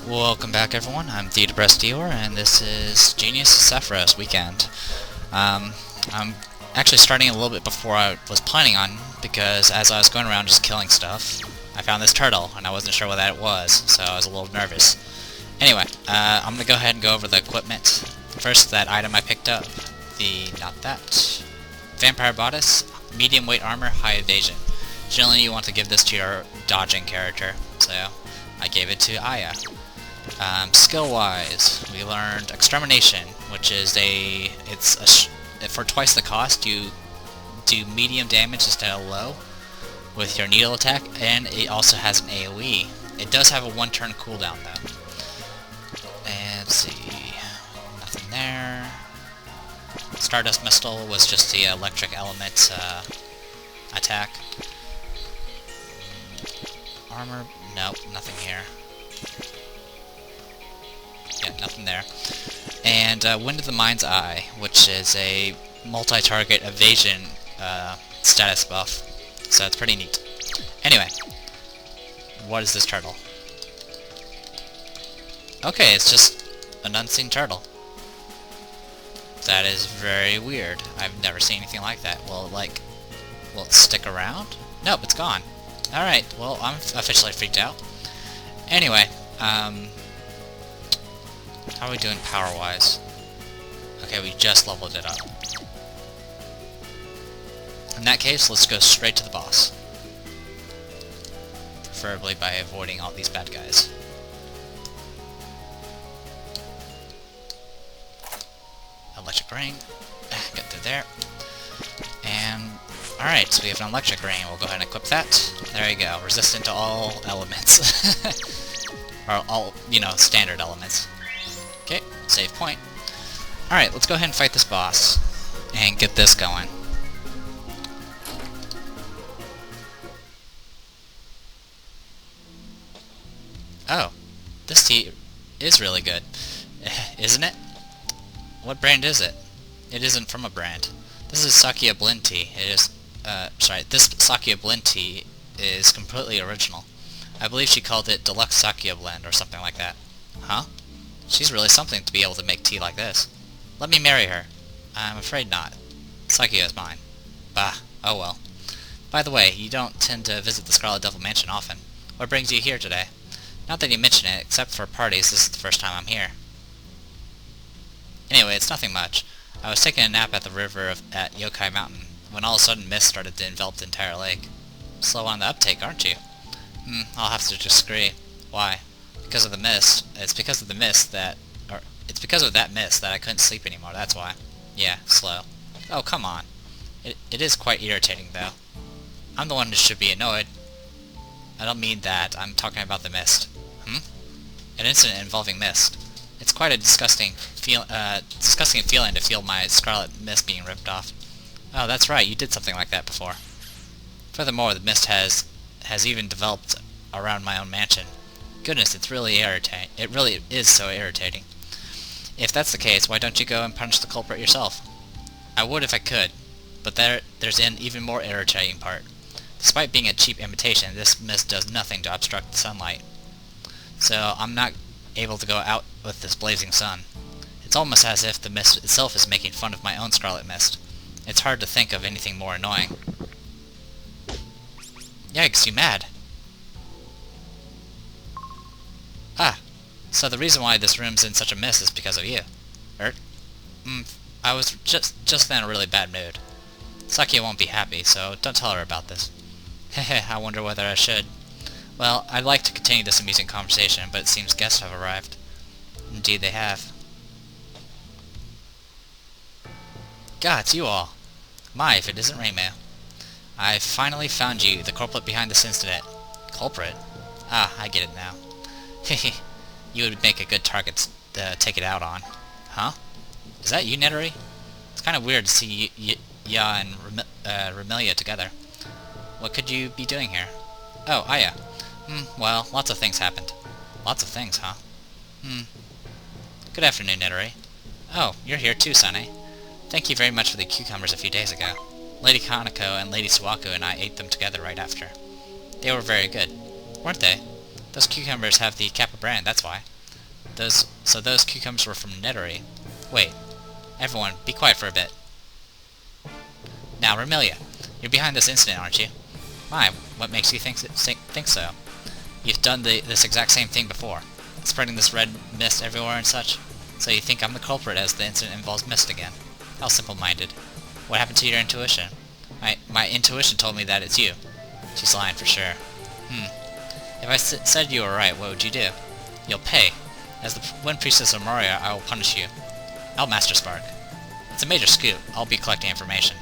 Welcome back, everyone. I'm the Depressed Dior, and this is Genius Sappheiros Weekend. I'm actually starting a little bit before I was planning on, because as I was going around just killing stuff, I found this turtle, and I wasn't sure what that was, so I was a little nervous. Anyway, I'm going to go ahead and go over the equipment. First, that item I picked up, not that, Vampire Bodice, medium weight armor, high evasion. Generally, you want to give this to your dodging character, so I gave it to Aya. Skill-wise, we learned Extermination, which is for twice the cost, you do medium damage instead of low with your needle attack, and it also has an AoE. It does have a one-turn cooldown, though. And let's see, nothing there. Stardust Missile was just the electric element attack. Armor, nope, nothing here. Yeah, nothing there. And Wind of the Mind's Eye, which is a multi-target evasion status buff. So it's pretty neat. Anyway, what is this turtle? Okay, it's just an unseen turtle. That is very weird. I've never seen anything like that. Will it stick around? Nope, it's gone. Alright, well, I'm officially freaked out. Anyway, how are we doing power-wise? Okay, we just leveled it up. In that case, let's go straight to the boss. Preferably by avoiding all these bad guys. Electric ring. Get through there. And, alright, so we have an electric ring. We'll go ahead and equip that. There you go. Resistant to all elements. Or all, standard elements. Okay, save point. Alright, let's go ahead and fight this boss. And get this going. Oh, this tea is really good. Isn't it? What brand is it? It isn't from a brand. This is Sakuya Blend Tea. This Sakuya Blend Tea is completely original. I believe she called it Deluxe Sakuya Blend or something like that. Huh? She's really something to be able to make tea like this. Let me marry her. I'm afraid not. Sakuya is mine. Bah, oh well. By the way, you don't tend to visit the Scarlet Devil Mansion often. What brings you here today? Not that you mention it, except for parties, this is the first time I'm here. Anyway, it's nothing much. I was taking a nap at the river at Yokai Mountain, when all of a sudden mist started to envelop the entire lake. Slow on the uptake, aren't you? I'll have to disagree. Why? Because of the mist. It's because of that mist that I couldn't sleep anymore, that's why. Yeah, slow. Oh, come on. It is quite irritating, though. I'm the one who should be annoyed. I don't mean that, I'm talking about the mist. An incident involving mist. It's quite a disgusting feeling to feel my scarlet mist being ripped off. Oh, that's right, you did something like that before. Furthermore, the mist has even developed around my own mansion. Goodness, it's really irritating. It really is so irritating. If that's the case, why don't you go and punish the culprit yourself? I would if I could, but there's an even more irritating part. Despite being a cheap imitation, this mist does nothing to obstruct the sunlight. So I'm not able to go out with this blazing sun. It's almost as if the mist itself is making fun of my own scarlet mist. It's hard to think of anything more annoying. Yikes, you mad? Ah, so the reason why this room's in such a mess is because of you. I was just in a really bad mood. Sakuya won't be happy, so don't tell her about this. Hehe, I wonder whether I should. Well, I'd like to continue this amusing conversation, but it seems guests have arrived. Indeed they have. God, it's you all. My, if it isn't Reimu. I've finally found you, the culprit behind this incident. Culprit? Ah, I get it now. Hehe, you would make a good target to take it out on. Huh? Is that you, Nitori? It's kind of weird to see Ya and Remilia together. What could you be doing here? Oh, Aya. Well, lots of things happened. Lots of things, huh? Good afternoon, Nitori. Oh, you're here too, Sunny. Thank you very much for the cucumbers a few days ago. Lady Kaneko and Lady Suwaku and I ate them together right after. They were very good, weren't they? Those cucumbers have the Kappa brand, that's why. Those cucumbers were from Nitori. Wait. Everyone, be quiet for a bit. Now, Remilia, you're behind this incident, aren't you? My, what makes you think so? You've done this exact same thing before, spreading this red mist everywhere and such. So you think I'm the culprit as the incident involves mist again? How simple-minded. What happened to your intuition? My intuition told me that it's you. She's lying for sure. If I said you were right, what would you do? You'll pay. As the Wind Priestess of Moria, I will punish you. I'll Master Spark. It's a major scoop. I'll be collecting information.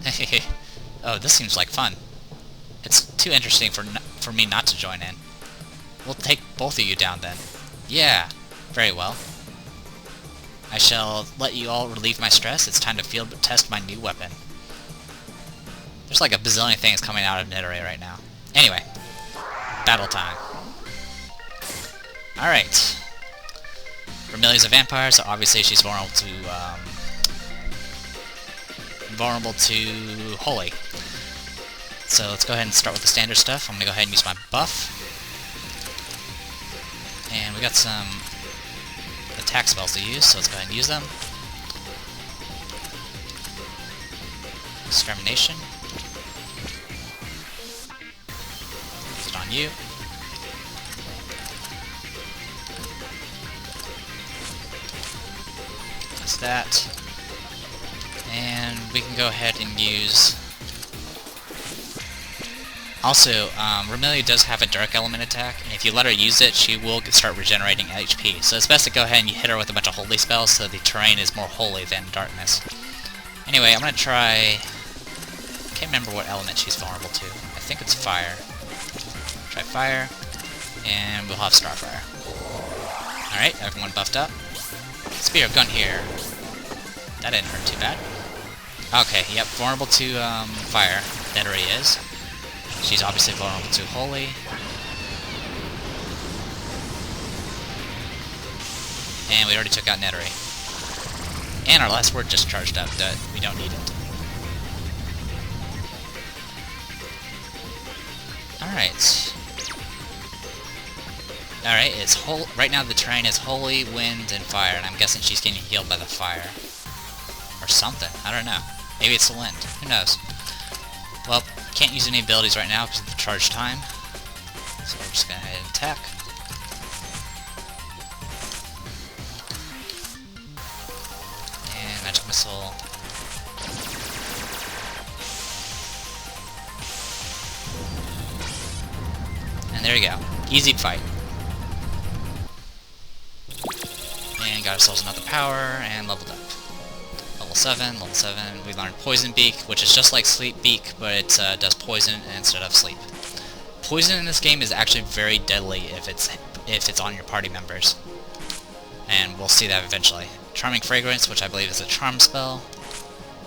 Hehehe. Oh, this seems like fun. It's too interesting for me not to join in. We'll take both of you down then. Yeah. Very well. I shall let you all relieve my stress. It's time to field test my new weapon. There's like a bazillion things coming out of Nitori right now. Anyway. Battle time. Alright. Remilia's a vampire, so obviously she's vulnerable to Holy. So let's go ahead and start with the standard stuff. I'm gonna go ahead and use my buff. And we got some attack spells to use, so let's go ahead and use them. Extermination. Use it on you. That's that. And we can go ahead and use... Also, Remilia does have a dark element attack, and if you let her use it, she will start regenerating HP. So it's best to go ahead and hit her with a bunch of holy spells so the terrain is more holy than darkness. Anyway, I'm gonna try... Can't remember what element she's vulnerable to. I think it's fire. Try fire, and we'll have starfire. Alright, everyone buffed up. Spear of gun here. That didn't hurt too bad. Okay, yep, vulnerable to fire. Nitori is. She's obviously vulnerable to holy. And we already took out Nitori. And our last word just charged up. That we don't need it. Alright. Alright, it's right now the terrain is holy, wind, and fire, and I'm guessing she's getting healed by the fire. Or something. I don't know. Maybe it's the wind. Who knows? Well, can't use any abilities right now because of the charge time. So we're just gonna go ahead and attack. And magic missile. And there you go. Easy fight. And got ourselves another power and leveled up. Level 7, we learned Poison Beak, which is just like Sleep Beak, but it does poison instead of sleep. Poison in this game is actually very deadly if it's on your party members. And we'll see that eventually. Charming Fragrance, which I believe is a charm spell.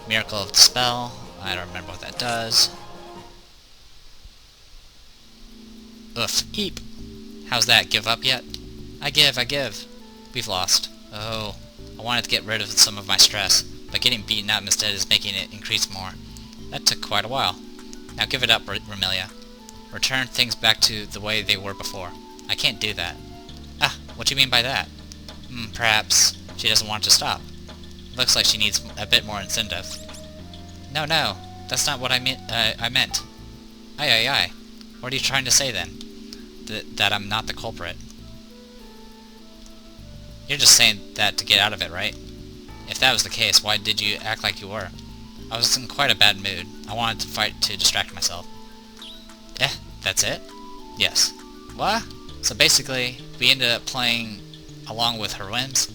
Miracle of Dispel, I don't remember what that does. Oof. Eep. How's that? Give up yet? I give. We've lost. Oh. I wanted to get rid of some of my stress, but getting beaten up instead is making it increase more. That took quite a while. Now give it up, Remilia. Return things back to the way they were before. I can't do that. Ah, what do you mean by that? Perhaps she doesn't want to stop. Looks like she needs a bit more incentive. No, that's not what I meant. Aye. What are you trying to say then? That I'm not the culprit? You're just saying that to get out of it, right? If that was the case, why did you act like you were? I was in quite a bad mood. I wanted to fight to distract myself. That's it? Yes. What? So basically, we ended up playing along with her whims?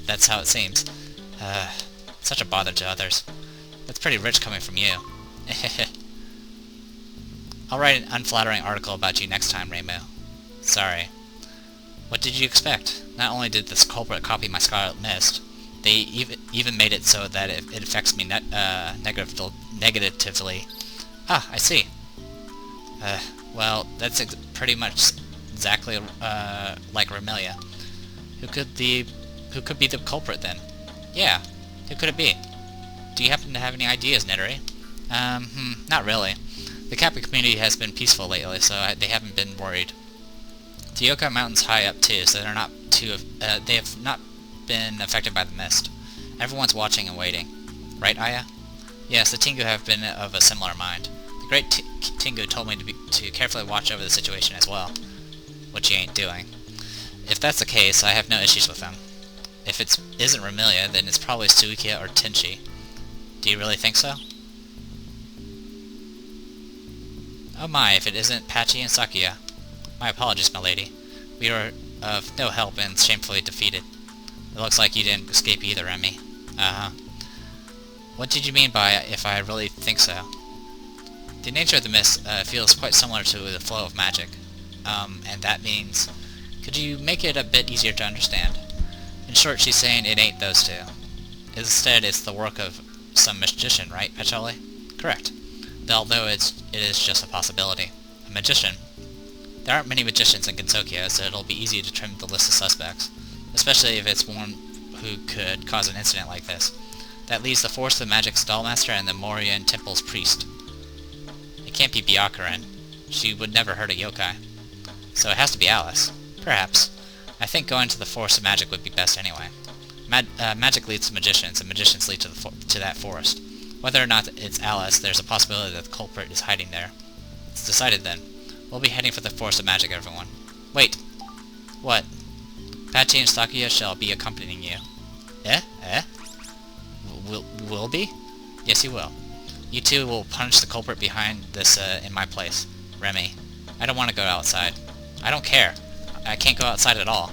That's how it seems. Such a bother to others. That's pretty rich coming from you. I'll write an unflattering article about you next time, Reimu. Sorry. What did you expect? Not only did this culprit copy my Scarlet Mist, they even made it so that it affects me negatively. Ah, I see. Well, that's pretty much exactly like Remilia. Who could be the culprit then? Yeah, who could it be? Do you happen to have any ideas, Nitori? Not really. The Kappa community has been peaceful lately, so they haven't been worried. The Yokai Mountain's high up too, so they're not they have not been affected by the mist. Everyone's watching and waiting. Right, Aya? Yes, the Tengu have been of a similar mind. The great Tengu told me to carefully watch over the situation as well, which he ain't doing. If that's the case, I have no issues with them. If it isn't Remilia, then it's probably Sakuya or Tenchi. Do you really think so? Oh my, if it isn't Patchy and Sakuya. My apologies, my lady. We are of no help and shamefully defeated. It looks like you didn't escape either, Remy. Uh-huh. What did you mean by if I really think so? The nature of the mist feels quite similar to the flow of magic. And that means... Could you make it a bit easier to understand? In short, she's saying it ain't those two. Instead, it's the work of some magician, right, Patchouli? Correct. Although it is just a possibility. A magician. There aren't many magicians in Gensokia, so it'll be easy to trim the list of suspects. Especially if it's one who could cause an incident like this. That leaves the Force of Magic's Dollmaster and the Morian Temple's priest. It can't be Byakuren. She would never hurt a yokai. So it has to be Alice. Perhaps. I think going to the Force of Magic would be best anyway. Magic leads to magicians, and magicians lead to that forest. Whether or not it's Alice, there's a possibility that the culprit is hiding there. It's decided then. We'll be heading for the Force of Magic, everyone. Wait! What? Patchy and Sakuya shall be accompanying you. Eh? Will be? Yes, you will. You two will punish the culprit behind this in my place. Remy. I don't want to go outside. I don't care. I can't go outside at all.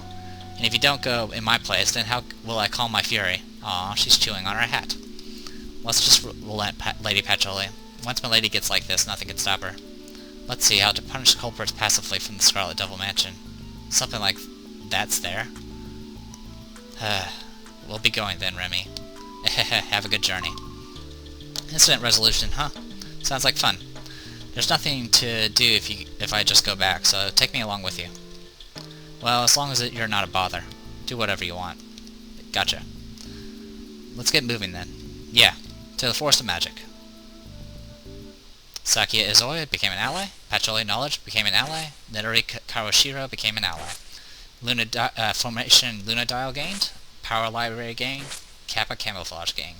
And if you don't go in my place, then how will I calm my fury? Aw, she's chewing on her hat. Let's just relent, Lady Patchouli. Once my lady gets like this, nothing can stop her. Let's see how to punish culprits passively from the Scarlet Devil Mansion. Something like that's there. We'll be going then, Remy. Have a good journey. Incident resolution, huh? Sounds like fun. There's nothing to do if I just go back, so take me along with you. Well, as long as you're not a bother. Do whatever you want. Gotcha. Let's get moving then. Yeah, to the Force of Magic. Sakuya Izoi became an ally. Patchouli Knowledge became an ally. Nitori Kawashiro became an ally. Formation Luna Dial gained. Power Library gained. Kappa Camouflage gained.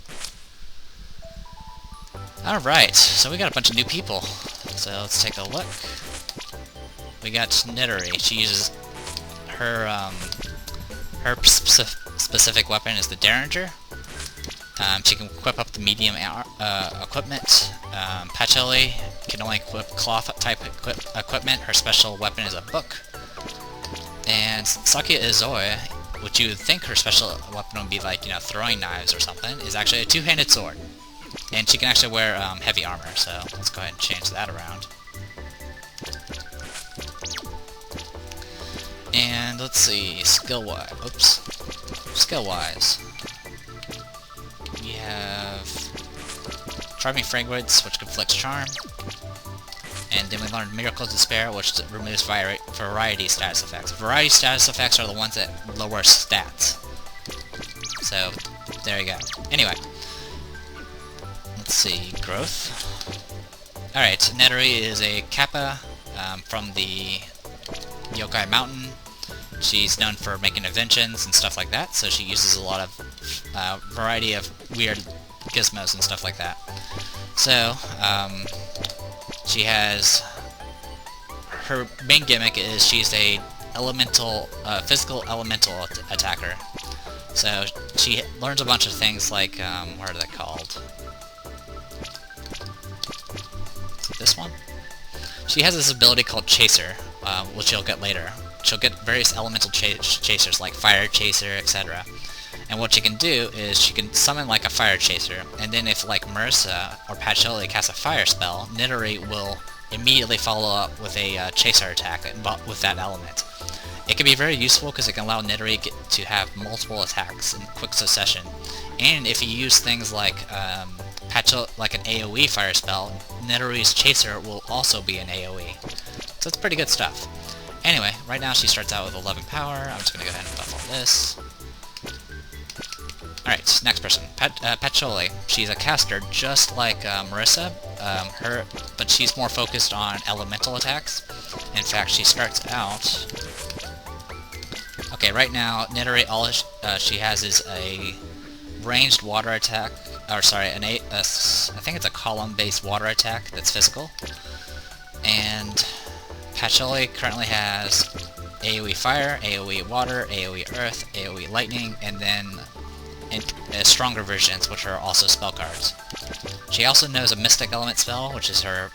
Alright, so we got a bunch of new people. So let's take a look. We got Nitori. She uses her specific weapon is the Derringer. She can equip up the medium equipment. Patchouli can only equip cloth-type equipment. Her special weapon is a book. And Sakuya Izoi, which you would think her special weapon would be like, you know, throwing knives or something, is actually a two-handed sword. And she can actually wear heavy armor, so let's go ahead and change that around. And let's see, skill-wise. Oops. Skill-wise. We have Charming Fragrance, which conflicts charm. And then we learned Miracle of Despair, which removes variety status effects. Variety status effects are the ones that lower stats. So, there you go. Anyway. Let's see, growth. Alright, Nitori is a Kappa from the Yokai Mountain. She's known for making inventions and stuff like that, so she uses a lot of variety of weird gizmos and stuff like that. So, she has... Her main gimmick is she's a physical elemental attacker. So, she learns a bunch of things like, what are they called? Is it this one? She has this ability called Chaser, which you'll get later. She'll get various elemental chasers, like Fire Chaser, etc. And what she can do is she can summon like a Fire Chaser, and then if like Marissa or Patchouli casts a Fire spell, Nitori will immediately follow up with a Chaser attack with that element. It can be very useful because it can allow Nitori to have multiple attacks in quick succession. And if you use things like like an AoE Fire spell, Nitori's Chaser will also be an AoE. So it's pretty good stuff. Anyway, right now she starts out with 11 power. I'm just going to go ahead and buff all this. Alright, next person. Patchouli. She's a caster just like Marissa, but she's more focused on elemental attacks. In fact, she starts out Okay, right now, Nitori, all she has is a ranged water attack, or sorry, I think it's a column-based water attack that's physical. And Patchouli currently has AoE Fire, AoE Water, AoE Earth, AoE Lightning, and then stronger versions, which are also spell cards. She also knows a Mystic Element spell, which is her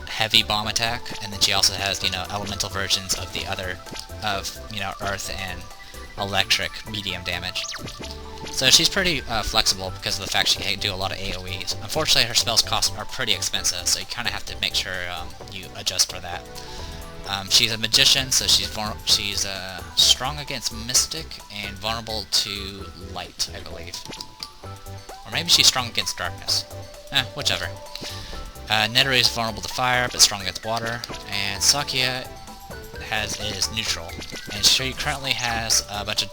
heavy bomb attack, and then she also has, elemental versions of the other, Earth and Electric medium damage. So she's pretty flexible because of the fact she can do a lot of AoEs. Unfortunately, her spells are pretty expensive, so you kind of have to make sure you adjust for that. She's a magician, so she's strong against Mystic and vulnerable to Light, I believe. Or maybe she's strong against Darkness. Whichever. Nitori is vulnerable to Fire, but strong against Water, and Sakuya is neutral. And she currently has a bunch of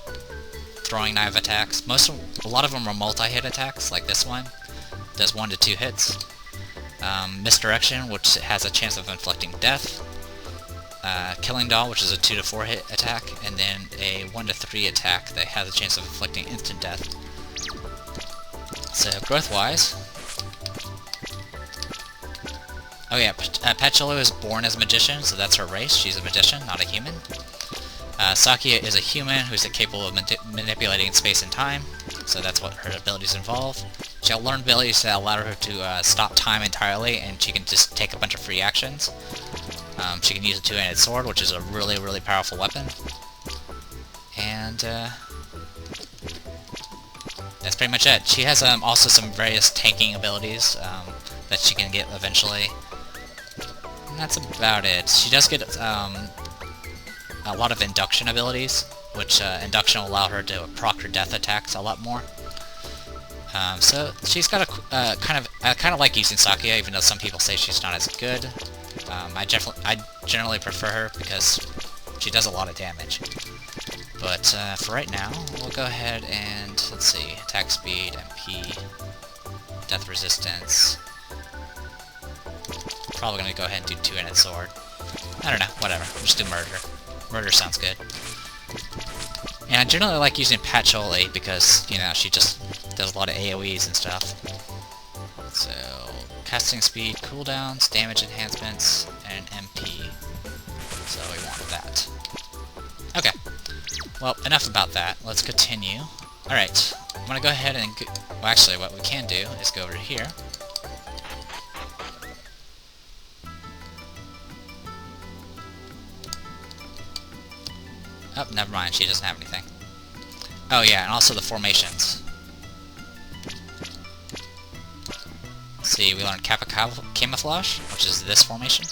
throwing knife attacks. A lot of them are multi-hit attacks, like this one. Does 1 to 2 hits. Misdirection, which has a chance of inflicting death. Killing Doll, which is a 2 to 4 hit attack, and then a 1 to 3 attack that has a chance of inflicting instant death. So, growth-wise... Oh yeah, Patchouli was born as a magician, so that's her race. She's a magician, not a human. Sakuya is a human who's capable of manipulating space and time, so that's what her abilities involve. She'll learn abilities that allow her to stop time entirely, and she can just take a bunch of free actions. She can use a two-handed sword, which is a really, really powerful weapon. And that's pretty much it. She has also some various tanking abilities that she can get eventually. And that's about it. She does get a lot of induction abilities, which induction will allow her to proc her death attacks a lot more. So she's got a kind of like using Sakuya, even though some people say she's not as good. I generally prefer her because she does a lot of damage. But for right now, we'll go ahead and let's see, attack speed, MP, death resistance. Probably gonna go ahead and do two-handed sword. I don't know, whatever. We'll just do murder. Murder sounds good. And I generally like using Patchouli because, she just does a lot of AoEs and stuff. So, casting speed, cooldowns, damage enhancements, and MP. So we want that. Okay. Well, enough about that. Let's continue. Alright. I'm gonna go ahead and... Well, actually, what we can do is go over here. Oh, never mind, she doesn't have anything. Oh yeah, and also the formations. Let's see, we learned Kappa Camouflage, which is this formation.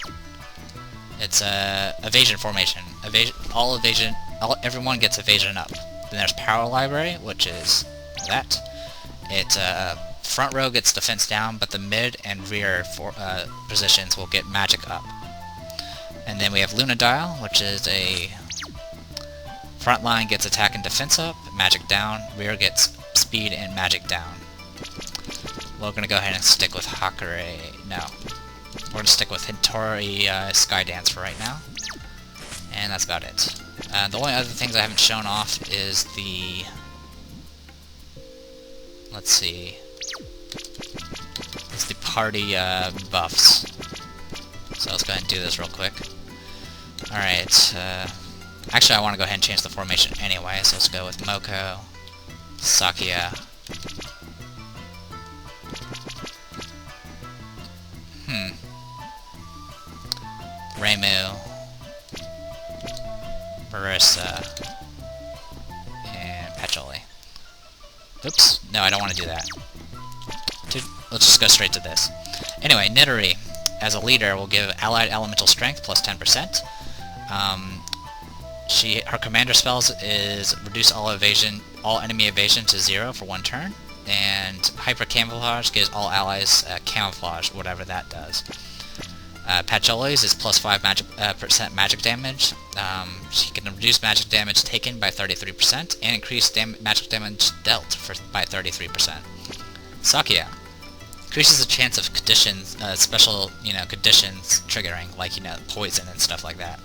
It's a evasion formation. Everyone gets evasion up. Then there's Power Library, which is that. Front row gets defense down, but the mid and rear positions will get magic up. And then we have Lunadial, which is a... Front line gets attack and defense up, magic down, rear gets speed and magic down. We're gonna go ahead and stick with Hakure. No. We're gonna stick with Nitori Skydance for right now. And that's about it. The only other things I haven't shown off is the... Let's see... It's the party buffs. So let's go ahead and do this real quick. Alright, actually I want to go ahead and change the formation anyway, so let's go with Mokou, Sakuya. Reimu, Marissa, and Patchouli. Oops, no, I don't want to do that. Let's just go straight to this. Anyway, Nitori, as a leader, will give allied elemental strength plus 10%. Her commander spells is reduce all enemy evasion to 0 for 1 turn, and hyper camouflage gives all allies camouflage, whatever that does. Patchouli's is plus 5% magic damage. She can reduce magic damage taken by 33% and increase magic damage dealt by 33%. Sakuya increases the chance of conditions, special conditions triggering, like poison and stuff like that.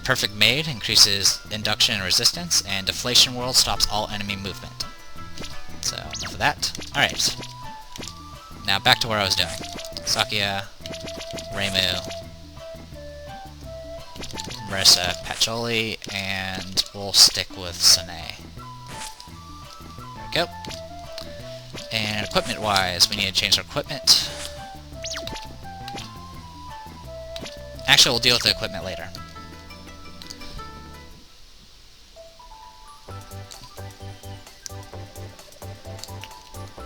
Perfect Made increases induction and resistance, and Deflation World stops all enemy movement. So, enough of that. Alright. Now back to where I was doing. Sakuya, Reimu, Marissa, Patchouli, and we'll stick with Sane. There we go. And equipment-wise, we need to change our equipment. Actually, we'll deal with the equipment later.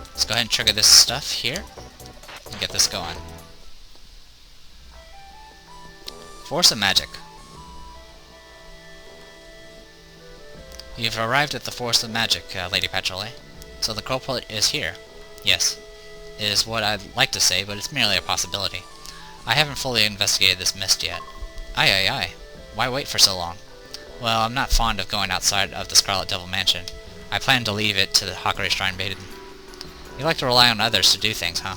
Let's go ahead and trigger this stuff here and get this going. Force of Magic. You've arrived at the Force of Magic, Lady Patchouli. So the culprit is here. Yes. It is what I'd like to say, but it's merely a possibility. I haven't fully investigated this mist yet. Aye. Why wait for so long? Well, I'm not fond of going outside of the Scarlet Devil Mansion. I plan to leave it to the Hakari Shrine Maiden. You like to rely on others to do things, huh?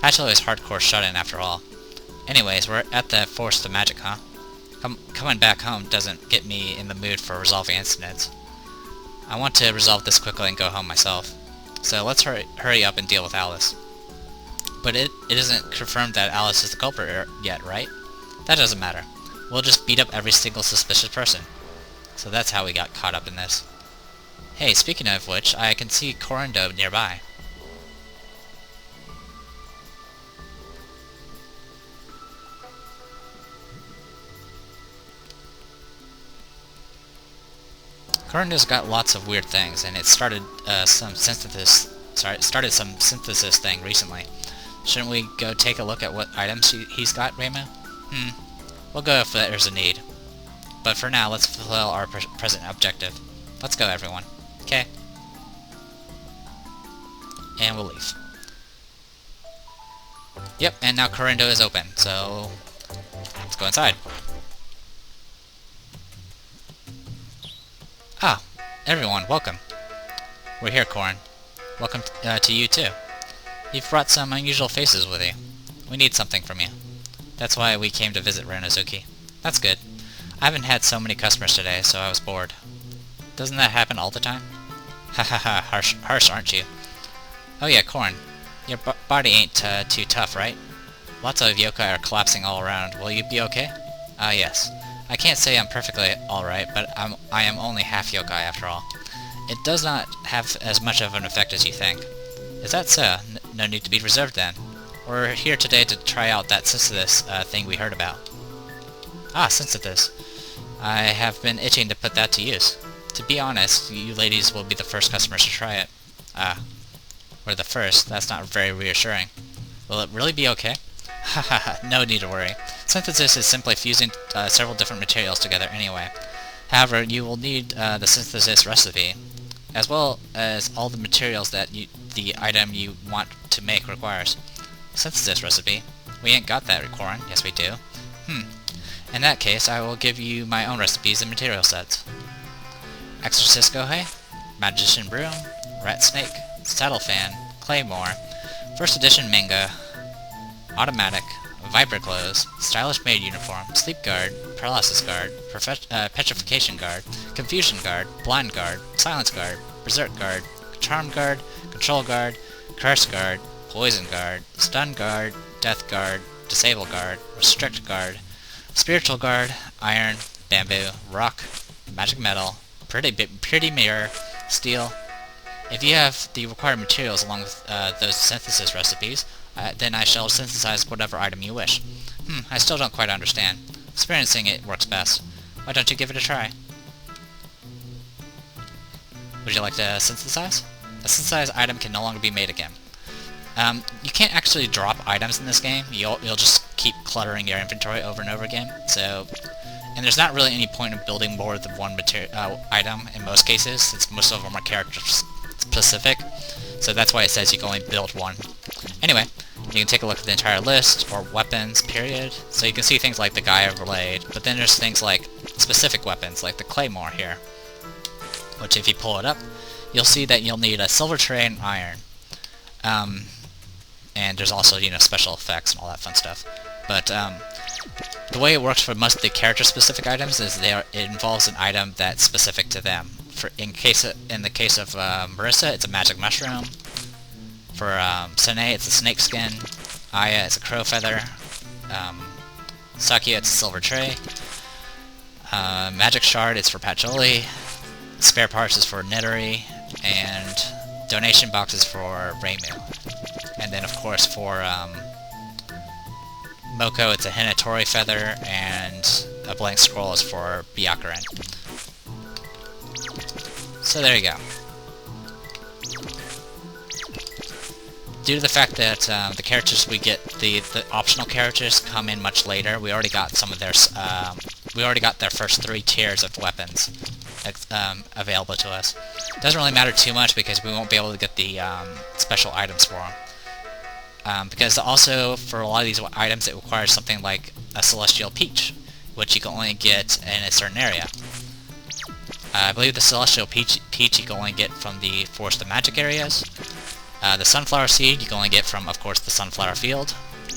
Patchouli is hardcore shut-in after all. Anyways, we're at the Force of Magic, huh? Coming back home doesn't get me in the mood for resolving incidents. I want to resolve this quickly and go home myself. So let's hurry up and deal with Alice. But it isn't confirmed that Alice is the culprit yet, right? That doesn't matter. We'll just beat up every single suspicious person. So that's how we got caught up in this. Hey, speaking of which, I can see Corindo nearby. Corindo's got lots of weird things, and it started some synthesis thing recently. Shouldn't we go take a look at what items he's got, Reimu? We'll go if there's a need. But for now, let's fulfill our present objective. Let's go, everyone. Okay? And we'll leave. Yep, and now Corindo is open, so let's go inside. Ah, everyone, welcome. We're here, Corin. Welcome to you, too. You've brought some unusual faces with you. We need something from you. That's why we came to visit Renozuki. That's good. I haven't had so many customers today, so I was bored. Doesn't that happen all the time? Hahaha, harsh, aren't you? Oh yeah, Corin. Your body ain't too tough, right? Lots of yokai are collapsing all around. Will you be okay? Ah, yes. I can't say I'm perfectly alright, but I am only half yokai after all. It does not have as much of an effect as you think. Is that so? No need to be reserved then. We're here today to try out that synthesis thing we heard about. Ah, synthesis. I have been itching to put that to use. To be honest, you ladies will be the first customers to try it. Ah. We're the first. That's not very reassuring. Will it really be okay? Haha, no need to worry. Synthesis is simply fusing several different materials together anyway. However, you will need the synthesis recipe, as well as all the materials that the item you want to make requires. Synthesis recipe? We ain't got that, Corin. Yes, we do. In that case, I will give you my own recipes and material sets. Exorcist Gohei, Magician Broom, Rat Snake, Saddle Fan, Claymore, First Edition Manga, Automatic, Viper Clothes, Stylish Maid Uniform, Sleep Guard, Paralysis Guard, Petrification Guard, Confusion Guard, Blind Guard, Silence Guard, Berserk Guard, Charm Guard, Control Guard, Curse Guard, Poison Guard, Stun Guard, Death Guard, Disable Guard, Restrict Guard, Spiritual Guard, Iron, Bamboo, Rock, Magic Metal, Pretty Mirror, Steel. If you have the required materials along with those synthesis recipes, then I shall synthesize whatever item you wish. I still don't quite understand. Experiencing it works best. Why don't you give it a try? Would you like to synthesize? A synthesized item can no longer be made again. You can't actually drop items in this game. You'll just keep cluttering your inventory over and over again. And there's not really any point in building more than one item in most cases, since most of them are character specific. So that's why it says you can only build one. Anyway, you can take a look at the entire list, or weapons, period. So you can see things like the Gaia Blade, but then there's things like specific weapons, like the Claymore here. Which if you pull it up, you'll see that you'll need a silver tray and iron. And there's also, special effects and all that fun stuff. But The way it works for most of the character-specific items is it involves an item that's specific to them. In the case of Marissa, it's a magic mushroom. For Sene, it's a snake skin. Aya, it's a crow feather. Sakuya, it's a silver tray. Magic shard, it's for Patchouli. Spare parts is for Nitori. And donation boxes for Reimu. And then, of course, for Mokou, it's a Nitori feather, and a blank scroll is for Byakuren. So there you go. Due to the fact that the characters we get, the optional characters come in much later, we already got some of their, we already got their first 3 tiers of weapons available to us. Doesn't really matter too much because we won't be able to get the special items for them. Because also, for a lot of these items, it requires something like a Celestial Peach, which you can only get in a certain area. I believe the Celestial Peach you can only get from the Forest of Magic areas. The Sunflower Seed you can only get from, of course, the Sunflower Field,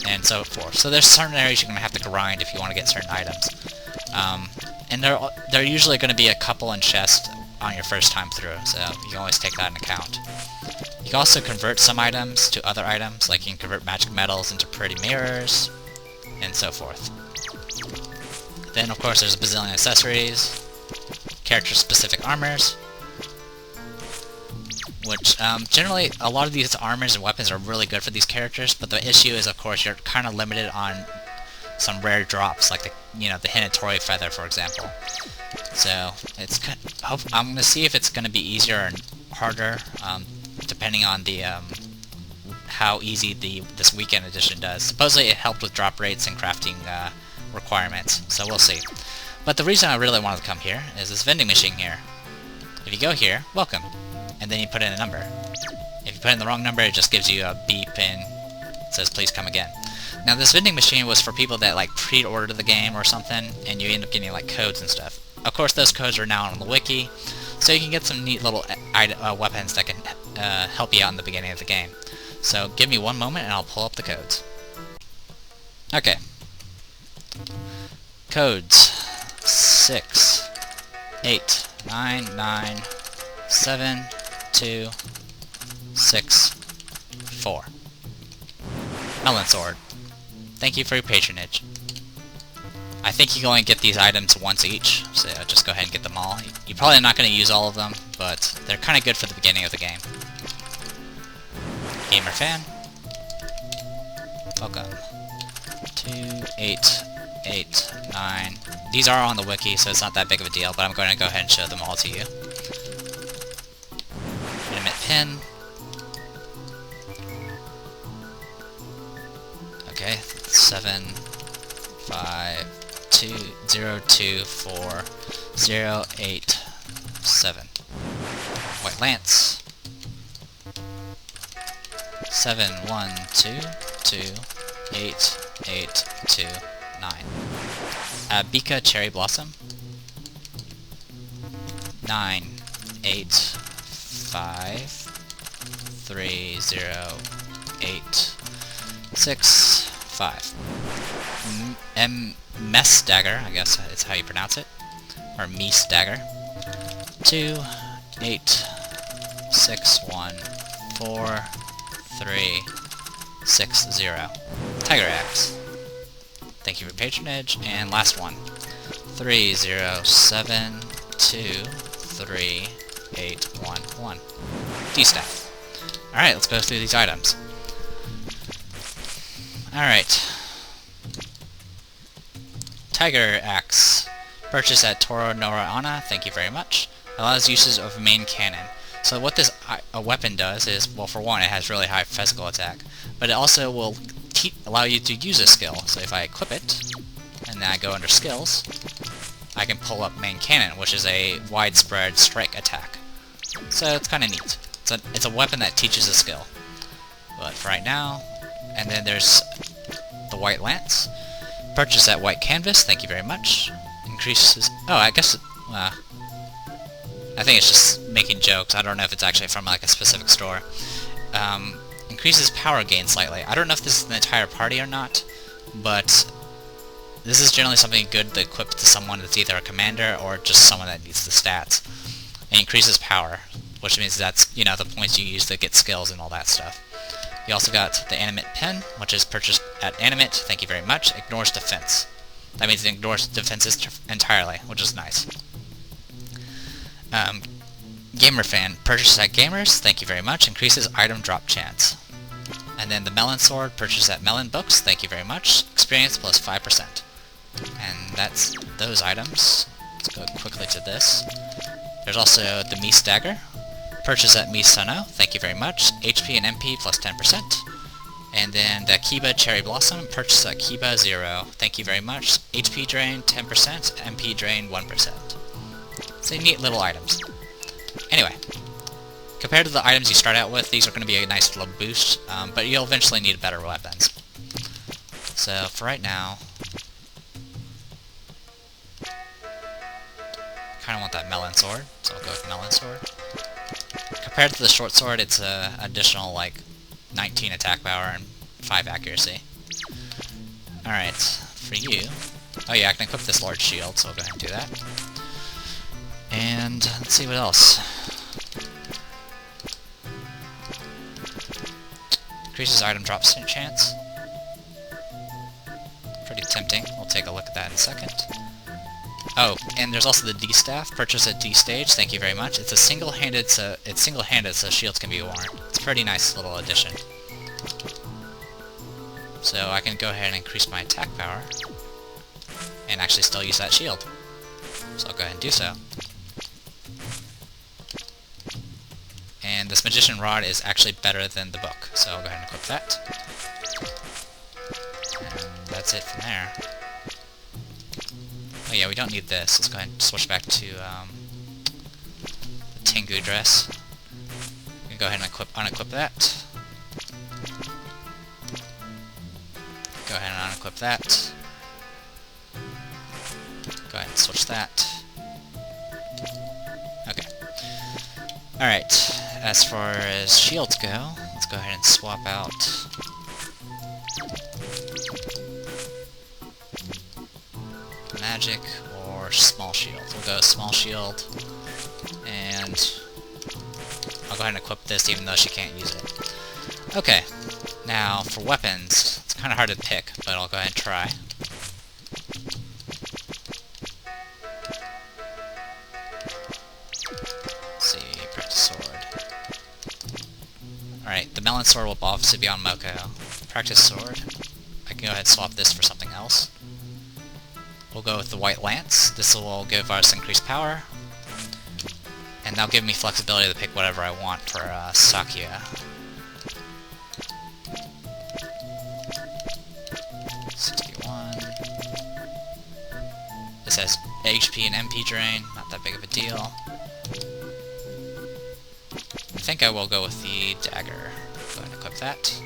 and so forth. So there's certain areas you're going to have to grind if you want to get certain items. And there are usually going to be a couple in chest on your first time through, so you can always take that into account. You can also convert some items to other items, like you can convert magic metals into pretty mirrors, and so forth. Then, of course, there's a bazillion accessories, character-specific armors, which, generally, a lot of these armors and weapons are really good for these characters, but the issue is, of course, you're kind of limited on some rare drops, like the Nitori feather, for example. So, I'm going to see if it's going to be easier or harder, depending on the, how easy this weekend edition does. Supposedly it helped with drop rates and crafting requirements, so we'll see. But the reason I really wanted to come here is this vending machine here. If you go here, welcome, and then you put in a number. If you put in the wrong number, it just gives you a beep and says please come again. Now this vending machine was for people that like pre-ordered the game or something, and you end up getting like codes and stuff. Of course those codes are now on the wiki, so you can get some neat little weapons that can help you out in the beginning of the game. So give me one moment and I'll pull up the codes. Okay. Codes 6 8 9 9 7 2 6 4. Melon Sword. Thank you for your patronage. I think you can only get these items once each, so just go ahead and get them all. You're probably not going to use all of them, but they're kind of good for the beginning of the game. Gamer fan. Welcome. 28889. These are on the wiki, so it's not that big of a deal, but I'm going to go ahead and show them all to you. Intimate pin. Okay, 7 5 2 0 2 4 0 8 7. White Lance. 7 1 2 2 8 8 2 9. Bika Cherry Blossom. 9 8 5 3 0 8 6 5. Mess Dagger, I guess it's how you pronounce it, or Meese Dagger. 2 8 6 1 4 3 6 0. Tiger Axe. Thank you for patronage. And last one. 3 0 7 2 3 8 1 1. D-Staff. Alright, let's go through these items. Alright. Tiger Axe. Purchased at Toro Nora Ana, thank you very much. Allows uses of main cannon. So what this weapon does is, well, for one, it has really high physical attack, but it also will allow you to use a skill. So if I equip it, and then I go under skills, I can pull up main cannon, which is a widespread strike attack. So it's kind of neat. It's a weapon that teaches a skill. But for right now, and then there's the White Lance. Purchase at White Canvas, thank you very much. Increases... Oh, I guess... I think it's just making jokes. I don't know if it's actually from like a specific store. Increases power gain slightly. I don't know if this is the entire party or not, but this is generally something good to equip to someone that's either a commander or just someone that needs the stats. It increases power, which means that's, you know, the points you use to get skills and all that stuff. You also got the animate pen, which is purchased at animate, thank you very much, ignores defense. That means it ignores defenses entirely, which is nice. Gamer fan, purchased at gamers, thank you very much, increases item drop chance. And then the melon sword, purchased at melon books, thank you very much, experience plus 5%. And that's those items. Let's go quickly to this. There's also the Mies dagger, purchased at Mies Sano, thank you very much, HP and MP plus 10%. And then the Kiba Cherry Blossom, purchased at Kiba 0, thank you very much, HP drain 10%, MP drain 1%. So neat little items. Anyway, compared to the items you start out with, these are going to be a nice little boost, but you'll eventually need better weapons. So for right now, kind of want that melon sword, so I'll go with melon sword. Compared to the short sword, it's an additional like 19 attack power and 5 accuracy. Alright, for you, oh yeah, I can equip this large shield, so I'll go ahead and do that. And let's see what else. Increases item drop chance. Pretty tempting. We'll take a look at that in a second. Oh, and there's also the D-Staff, purchase at D-Stage, thank you very much. It's single-handed, so shields can be worn. It's a pretty nice little addition. So I can go ahead and increase my attack power, and actually still use that shield. So I'll go ahead and do so. And this Magician Rod is actually better than the book, so I'll go ahead and equip that. And that's it from there. Oh yeah, we don't need this. Let's go ahead and switch back to the Tengu dress. We can go ahead and unequip that. Go ahead and unequip that. Go ahead and switch that. Okay. Alright, as far as shields go, let's go ahead and swap out magic or small shield. We'll go small shield, and I'll go ahead and equip this even though she can't use it. Okay, now for weapons, it's kind of hard to pick, but I'll go ahead and try. Let's see, practice sword. Alright, the melon sword will obviously be on Mokou. Practice sword. I can go ahead and swap this for something else. We'll go with the White Lance. This will give us increased power, and that'll give me flexibility to pick whatever I want for Sakuya. This has HP and MP drain, not that big of a deal. I think I will go with the dagger. Go ahead and equip that.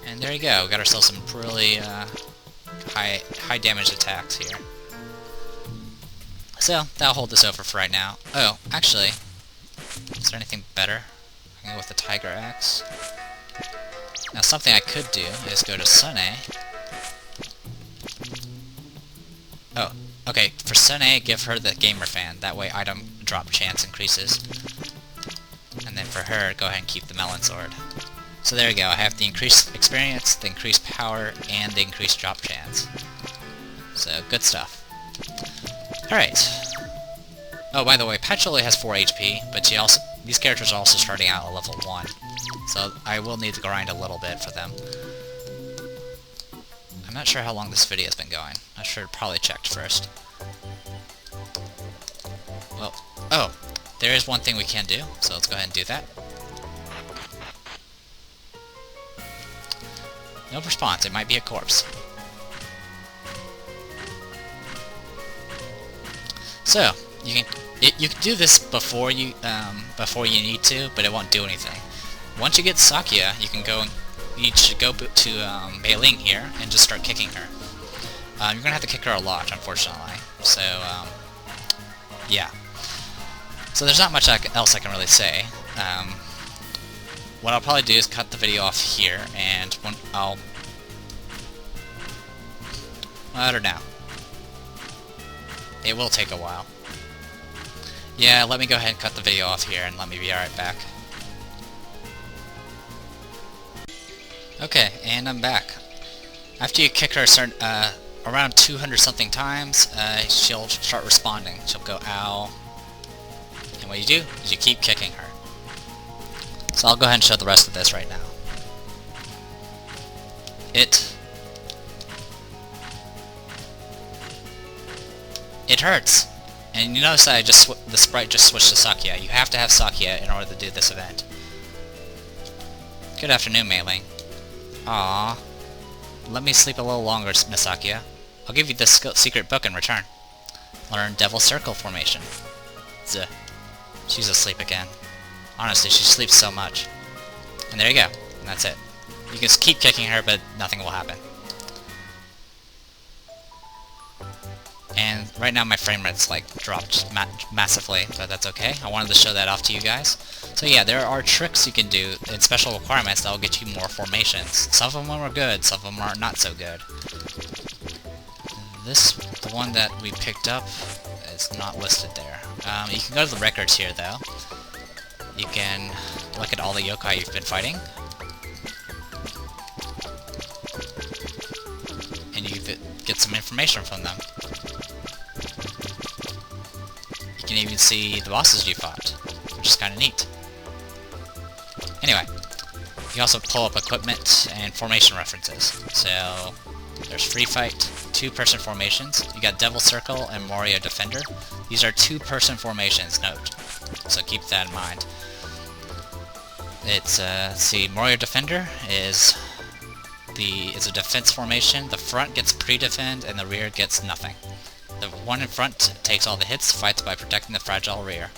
And there you go, we got ourselves some really high damage attacks here. So, that'll hold this over for right now. Oh, actually, is there anything better? I can go with the Tiger Axe. Now, something I could do is go to Sune. Oh, okay, for Sune, give her the Gamer Fan. That way item drop chance increases. And then for her, go ahead and keep the Melon Sword. So there you go, I have the increased experience, the increased power, and the increased drop chance. So, good stuff. Alright. Oh, by the way, Patchouli has 4 HP, but these characters are also starting out at level 1. So I will need to grind a little bit for them. I'm not sure how long this video has been going. I should have probably checked first. Well, oh, there is one thing we can do, so let's go ahead and do that. No response, it might be a corpse. So, you can do this before you need to, but it won't do anything. Once you get Sakuya, you should go to Mei Ling here and just start kicking her. You're gonna have to kick her a lot, unfortunately. So, yeah. So there's not much else I can really say. What I'll probably do is cut the video off here, and I don't know. It will take a while. Yeah, let me go ahead and cut the video off here and let me be right back. Okay, and I'm back. After you kick her around 200 something times, she'll start responding. She'll go ow. And what you do is you keep kicking her. So I'll go ahead and show the rest of this right now. It hurts. And you notice that the sprite just switched to Sakuya. You have to have Sakuya in order to do this event. Good afternoon, Mailing. Aww. Let me sleep a little longer, Miss Sakuya. I'll give you this secret book in return. Learn Devil Circle Formation. Zuh. She's asleep again. Honestly, she sleeps so much. And there you go. And that's it. You can keep kicking her, but nothing will happen. And right now my frame rate's like dropped massively, but that's okay. I wanted to show that off to you guys. So yeah, there are tricks you can do in special requirements that will get you more formations. Some of them are good, some of them are not so good. The one that we picked up, is not listed there. You can go to the records here though. You can look at all the yokai you've been fighting. And you get some information from them. You can even see the bosses you fought, which is kind of neat. Anyway, you can also pull up equipment and formation references. So, there's Free Fight, 2-person formations. You got Devil Circle and Morio Defender. These are 2-person formations, note. So keep that in mind. It's, let's see, Morio Defender is a defense formation. The front gets pre-defend and the rear gets nothing. The one in front takes all the hits, fights by protecting the fragile rear.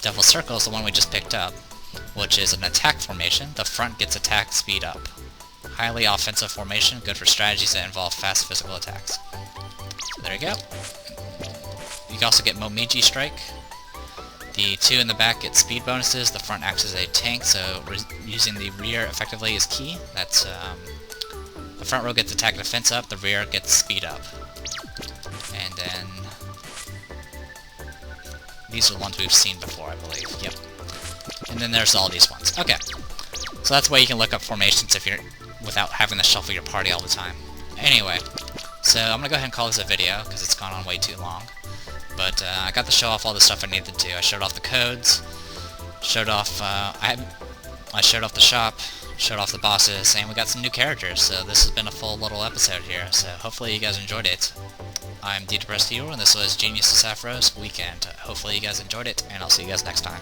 Devil Circle is the one we just picked up, which is an attack formation. The front gets attack speed up. Highly offensive formation, good for strategies that involve fast physical attacks. So there you go. You can also get Momiji Strike. The 2 in the back get speed bonuses, the front acts as a tank, so using the rear effectively is key. That's, the front row gets attack defense up, the rear gets speed up. And then... these are the ones we've seen before, I believe. Yep. And then there's all these ones. Okay. So that's why you can look up formations if you're without having to shuffle your party all the time. Anyway, so I'm gonna go ahead and call this a video, because it's gone on way too long. But I got to show off all the stuff I needed to. I showed off the codes, showed off, I showed off the shop, showed off the bosses, and we got some new characters, so this has been a full little episode here, so hopefully you guys enjoyed it. I'm D2Press, and this was Genius to Sappheiros Weekend. Hopefully you guys enjoyed it, and I'll see you guys next time.